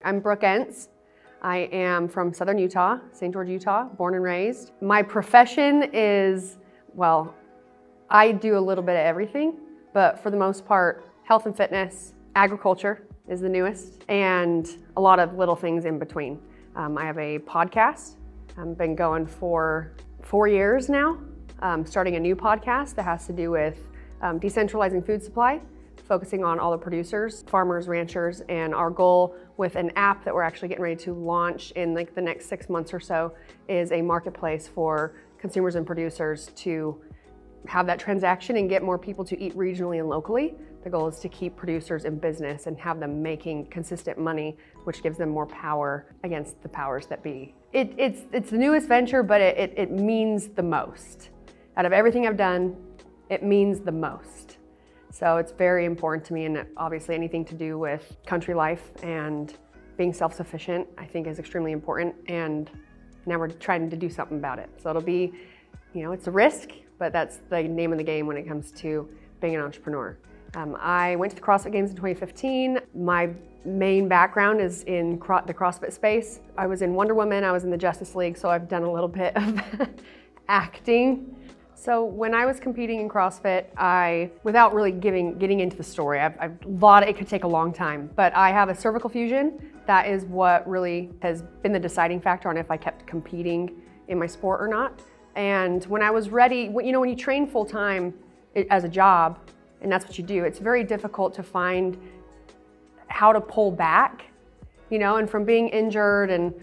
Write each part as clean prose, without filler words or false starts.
I'm Brooke Ence. I am from Southern Utah, St. George, Utah, born and raised. My profession is, well, I do a little bit of everything, but for the most part, health and fitness, agriculture is the newest, and a lot of little things in between. I have a podcast. I've been going for 4 years now, starting a new podcast that has to do with decentralizing food supply, focusing on all the producers, farmers, ranchers, and our goal with an app that we're actually getting ready to launch in like the next 6 months or so is a marketplace for consumers and producers to have that transaction and get more people to eat regionally and locally. The goal is to keep producers in business and have them making consistent money, which gives them more power against the powers that be. It's the newest venture, but it means the most. Out of everything I've done, it means the most. So it's very important to me, and obviously anything to do with country life and being self-sufficient, I think is extremely important, and now we're trying to do something about it. So it'll be, it's a risk, but that's the name of the game when it comes to being an entrepreneur. I went to the CrossFit Games in 2015. My main background is in the CrossFit space. I was in Wonder Woman, I was in the Justice League, so I've done a little bit of acting. So when I was competing in CrossFit, without really getting into the story, I've thought it could take a long time, but I have a cervical fusion. That is what really has been the deciding factor on if I kept competing in my sport or not. And when I was ready, when you train full time as a job, and that's what you do, it's very difficult to find how to pull back, and from being injured and,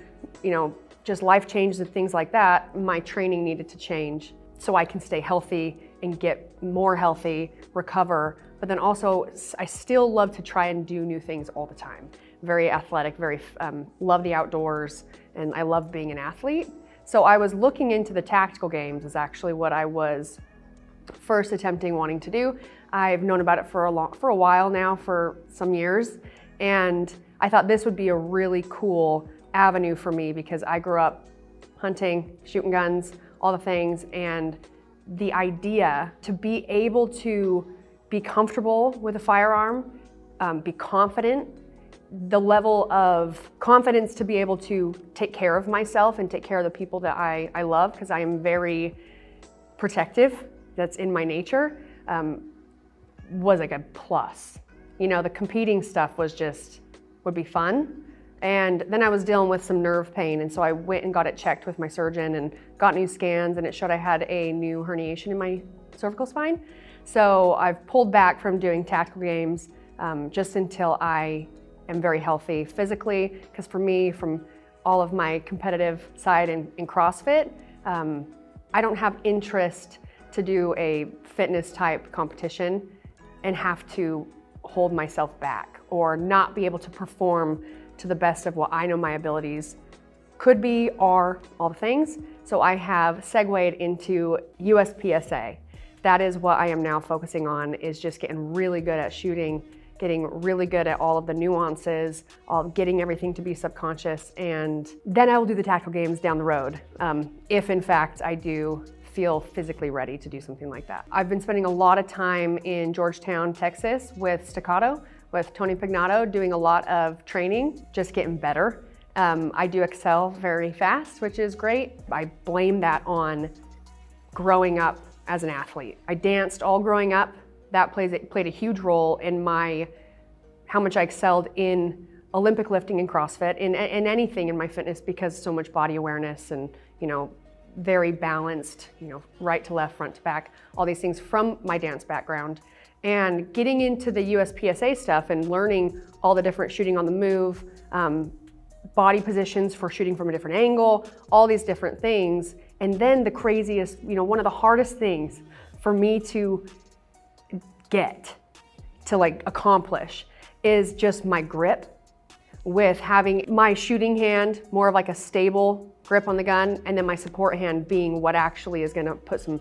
just life changes and things like that, my training needed to change so I can stay healthy and get more healthy, recover. But then also, I still love to try and do new things all the time. Very athletic, love the outdoors, and I love being an athlete. So I was looking into the tactical games is actually what I was first wanting to do. I've known about it for a while now, for some years, and I thought this would be a really cool avenue for me because I grew up hunting, shooting guns, all the things, and the idea to be able to be comfortable with a firearm, be confident, the level of confidence to be able to take care of myself and take care of the people that I love, because I am very protective, that's in my nature, was like a plus. The competing stuff would be fun. And then I was dealing with some nerve pain, and so I went and got it checked with my surgeon and got new scans, and it showed I had a new herniation in my cervical spine. So I've pulled back from doing tactical games just until I am very healthy physically, because for me, from all of my competitive side in CrossFit, I don't have interest to do a fitness type competition and have to hold myself back or not be able to perform to the best of what I know my abilities could be, are, all the things. So I have segued into USPSA. That is what I am now focusing on, is just getting really good at shooting, getting really good at all of the nuances, getting everything to be subconscious, and then I will do the tactical games down the road, if in fact I do feel physically ready to do something like that. I've been spending a lot of time in Georgetown, Texas with Staccato, with Tony Pignato, doing a lot of training, just getting better. I do excel very fast, which is great. I blame that on growing up as an athlete. I danced all growing up. That played a huge role in how much I excelled in Olympic lifting and CrossFit, in anything in my fitness, because so much body awareness and, very balanced, right to left, front to back, all these things from my dance background. And getting into the USPSA stuff and learning all the different shooting on the move, body positions for shooting from a different angle, all these different things. And then the craziest, one of the hardest things for me to accomplish is just my grip, with having my shooting hand more of like a stable grip on the gun, and then my support hand being what actually is gonna put some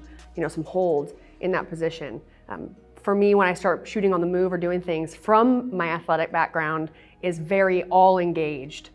hold in that position. For me, when I start shooting on the move or doing things from my athletic background, is very all engaged.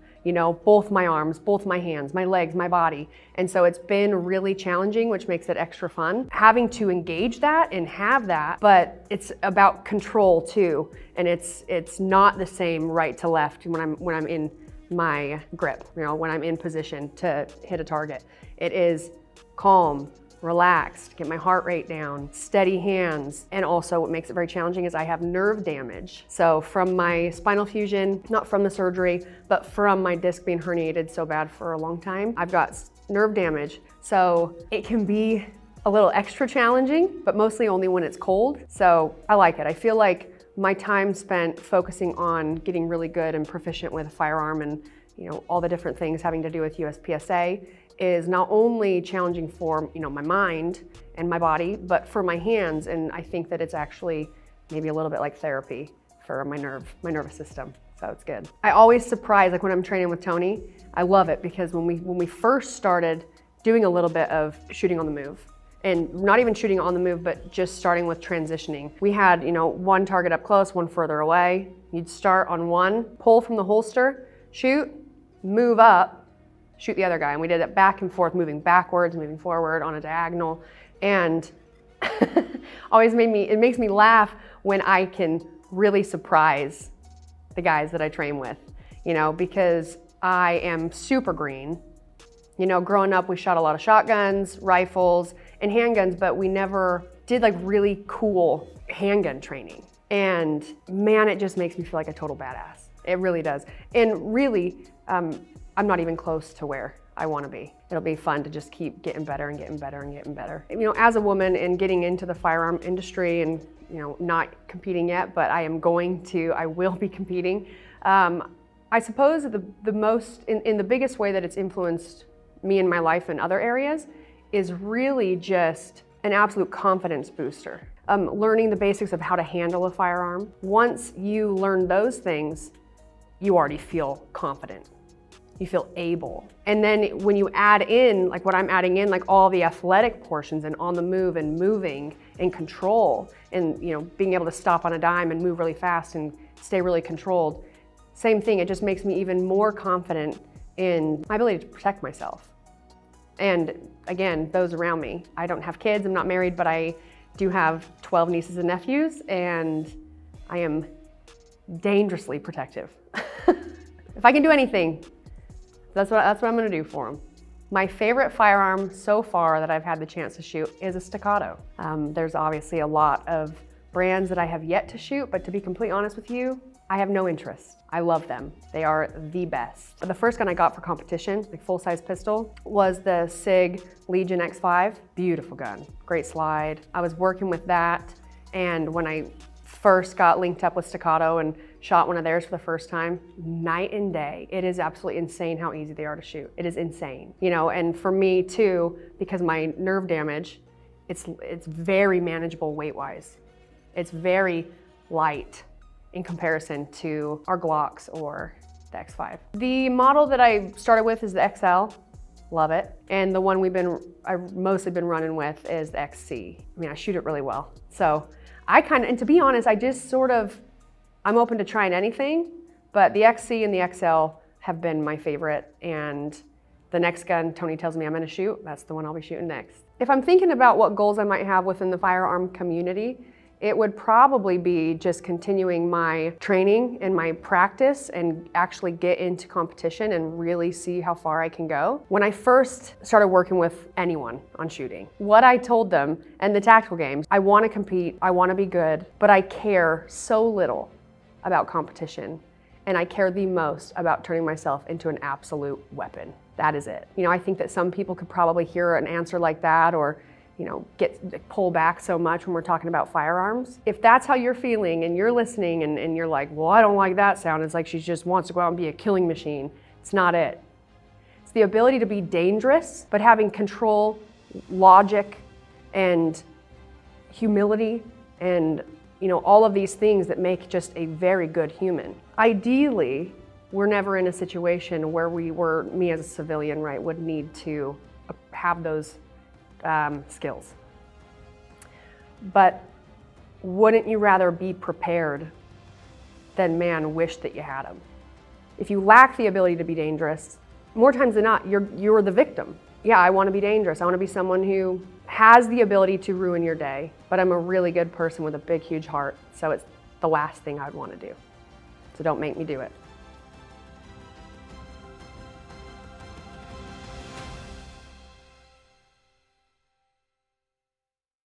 Both my arms, both my hands, my legs, my body. And so it's been really challenging, which makes it extra fun. Having to engage that and have that, but it's about control too. And it's not the same right to left when I'm in my grip, when I'm in position to hit a target. It is calm, relaxed, get my heart rate down, steady hands. And also what makes it very challenging is I have nerve damage. So from my spinal fusion, not from the surgery, but from my disc being herniated so bad for a long time, I've got nerve damage. So it can be a little extra challenging, but mostly only when it's cold. So I like it. I feel like my time spent focusing on getting really good and proficient with a firearm and all the different things having to do with USPSA is not only challenging for my mind and my body, but for my hands. And I think that it's actually maybe a little bit like therapy for my nervous system. So it's good. I always surprise, like when I'm training with Tony, I love it because when we first started doing a little bit of shooting on the move, and not even shooting on the move, but just starting with transitioning. We had, one target up close, one further away. You'd start on one, pull from the holster, shoot, move up, shoot the other guy. And we did it back and forth, moving backwards, moving forward on a diagonal. And it makes me laugh when I can really surprise the guys that I train with, because I am super green. Growing up, we shot a lot of shotguns, rifles, and handguns, but we never did like really cool handgun training. And man, it just makes me feel like a total badass. It really does. And really, I'm not even close to where I want to be. It'll be fun to just keep getting better and getting better and getting better. As a woman and getting into the firearm industry and, not competing yet, but I will be competing. I suppose the most, in the biggest way that it's influenced me in my life in other areas is really just an absolute confidence booster. Learning the basics of how to handle a firearm. Once you learn those things, you already feel confident. You feel able. And then when you add in, like what I'm adding in, like all the athletic portions and on the move and moving and control and being able to stop on a dime and move really fast and stay really controlled, same thing, it just makes me even more confident in my ability to protect myself. And again, those around me. I don't have kids, I'm not married, but I do have 12 nieces and nephews, and I am dangerously protective. If I can do anything, that's what I'm gonna do for them. My favorite firearm so far that I've had the chance to shoot is a staccato. There's obviously a lot of brands that I have yet to shoot, but to be completely honest with you, I have no interest. I love them. They are the best. The first gun I got for competition, like full-size pistol, was the SIG Legion X5. Beautiful gun, great slide. I was working with that, and when I first got linked up with Staccato and shot one of theirs for the first time, night and day. It is absolutely insane how easy they are to shoot. It is insane. And for me too, because my nerve damage, it's very manageable weight-wise. It's very light in comparison to our Glocks or the X5. The model that I started with is the XL, love it. And the one I've mostly been running with is the XC. I shoot it really well. So and to be honest, I'm open to trying anything, but the XC and the XL have been my favorite. And the next gun Tony tells me I'm gonna shoot, that's the one I'll be shooting next. If I'm thinking about what goals I might have within the firearm community, it would probably be just continuing my training and my practice and actually get into competition and really see how far I can go. When I first started working with anyone on shooting, what I told them and the tactical games, I want to compete, I want to be good, but I care so little about competition, and I care the most about turning myself into an absolute weapon. That is it. I think that some people could probably hear an answer like that or pull back so much when we're talking about firearms. If that's how you're feeling and you're listening and you're like, well, I don't like that sound, it's like she just wants to go out and be a killing machine. It's not it. It's the ability to be dangerous, but having control, logic, and humility, and all of these things that make just a very good human. Ideally, we're never in a situation where me as a civilian, right, would need to have those skills. But wouldn't you rather be prepared than, man, wish that you had them? If you lack the ability to be dangerous, more times than not, you're the victim. Yeah, I want to be dangerous. I want to be someone who has the ability to ruin your day, but I'm a really good person with a big, huge heart, so it's the last thing I'd want to do. So don't make me do it.